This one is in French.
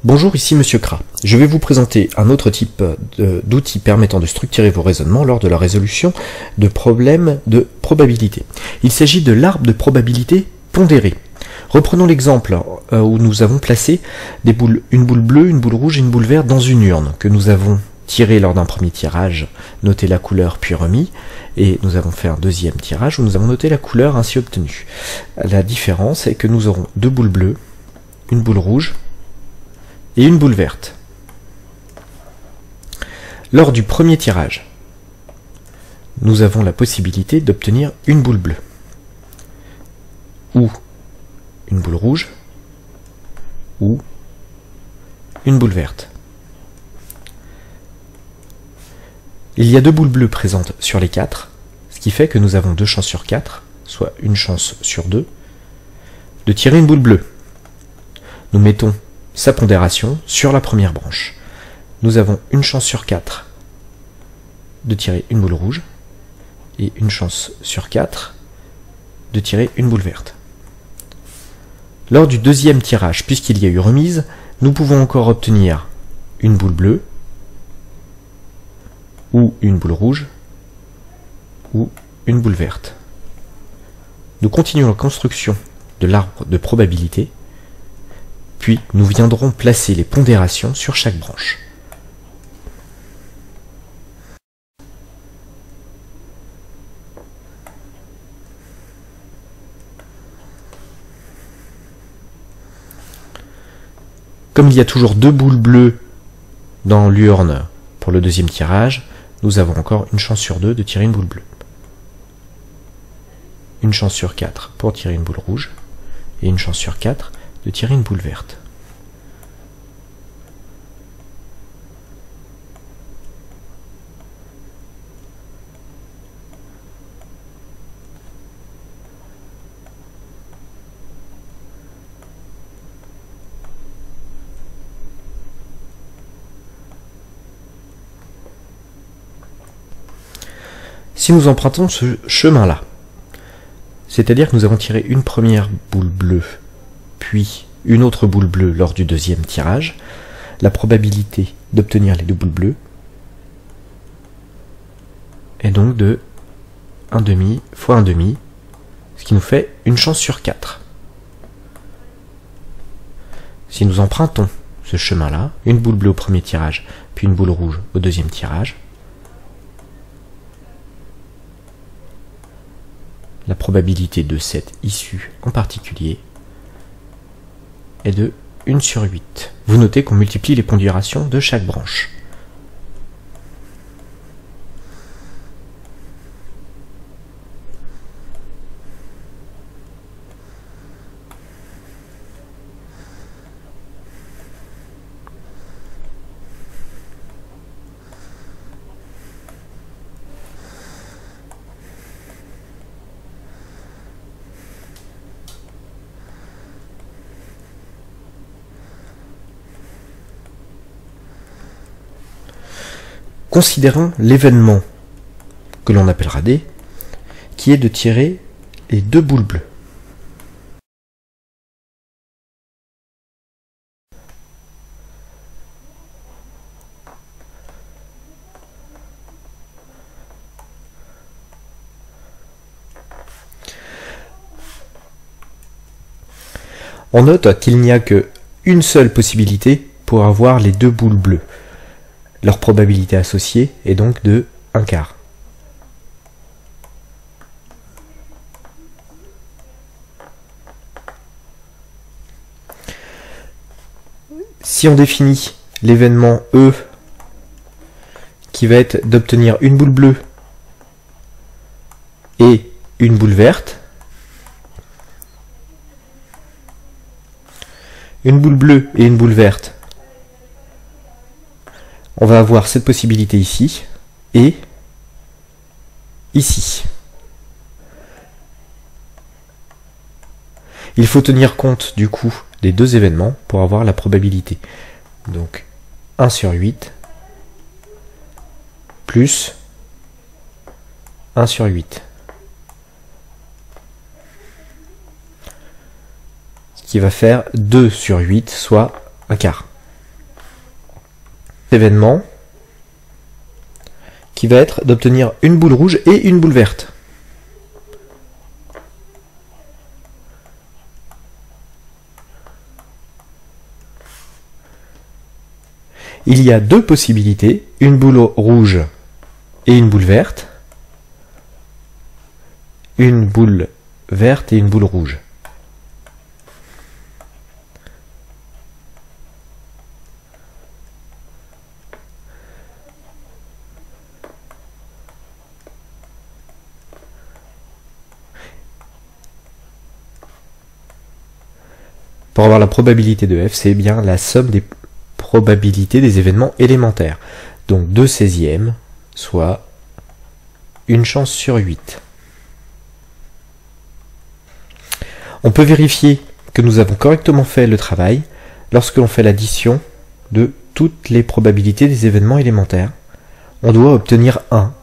Bonjour, ici Monsieur Kra. Je vais vous présenter un autre type d'outil permettant de structurer vos raisonnements lors de la résolution de problèmes de probabilité. Il s'agit de l'arbre de probabilité pondéré. Reprenons l'exemple où nous avons placé une boule bleue, une boule rouge et une boule verte dans une urne que nous avons tirée lors d'un premier tirage, noté la couleur puis remis, et nous avons fait un deuxième tirage où nous avons noté la couleur ainsi obtenue. La différence est que nous aurons deux boules bleues, une boule rouge et une boule verte. Lors du premier tirage, nous avons la possibilité d'obtenir une boule bleue ou une boule rouge ou une boule verte. Il y a deux boules bleues présentes sur les 4, ce qui fait que nous avons 2 chances sur 4, soit une chance sur 2, de tirer une boule bleue. Nous mettons sa pondération sur la première branche. Nous avons une chance sur 4 de tirer une boule rouge et une chance sur 4 de tirer une boule verte. Lors du deuxième tirage, puisqu'il y a eu remise, nous pouvons encore obtenir une boule bleue ou une boule rouge ou une boule verte. Nous continuons la construction de l'arbre de probabilité, puis nous viendrons placer les pondérations sur chaque branche. Comme il y a toujours deux boules bleues dans l'urne pour le deuxième tirage, nous avons encore une chance sur 2 de tirer une boule bleue. Une chance sur 4 pour tirer une boule rouge et une chance sur 4 de tirer une boule verte. Si nous empruntons ce chemin-là, c'est-à-dire que nous avons tiré une première boule bleue, puis une autre boule bleue lors du deuxième tirage, la probabilité d'obtenir les deux boules bleues est donc de 1,5 fois 1,5, ce qui nous fait une chance sur 4. Si nous empruntons ce chemin-là, une boule bleue au premier tirage, puis une boule rouge au deuxième tirage, la probabilité de cette issue en particulier est de 1 sur 8. Vous notez qu'on multiplie les pondérations de chaque branche. Considérons l'événement que l'on appellera D, qui est de tirer les deux boules bleues. On note qu'il n'y a qu'une seule possibilité pour avoir les deux boules bleues. Leur probabilité associée est donc de 1/4. Si on définit l'événement E, qui va être d'obtenir une boule bleue et une boule verte, une boule bleue et une boule verte, on va avoir cette possibilité ici et ici. Il faut tenir compte du coup des deux événements pour avoir la probabilité. Donc 1 sur 8 plus 1 sur 8. Ce qui va faire 2 sur 8, soit un quart. événement qui va être d'obtenir une boule rouge et une boule verte. Il y a deux possibilités, une boule rouge et une boule verte, une boule verte et une boule rouge. Pour avoir la probabilité de f, c'est bien la somme des probabilités des événements élémentaires. Donc 2/16, soit une chance sur 8. On peut vérifier que nous avons correctement fait le travail lorsque l'on fait l'addition de toutes les probabilités des événements élémentaires. On doit obtenir 1.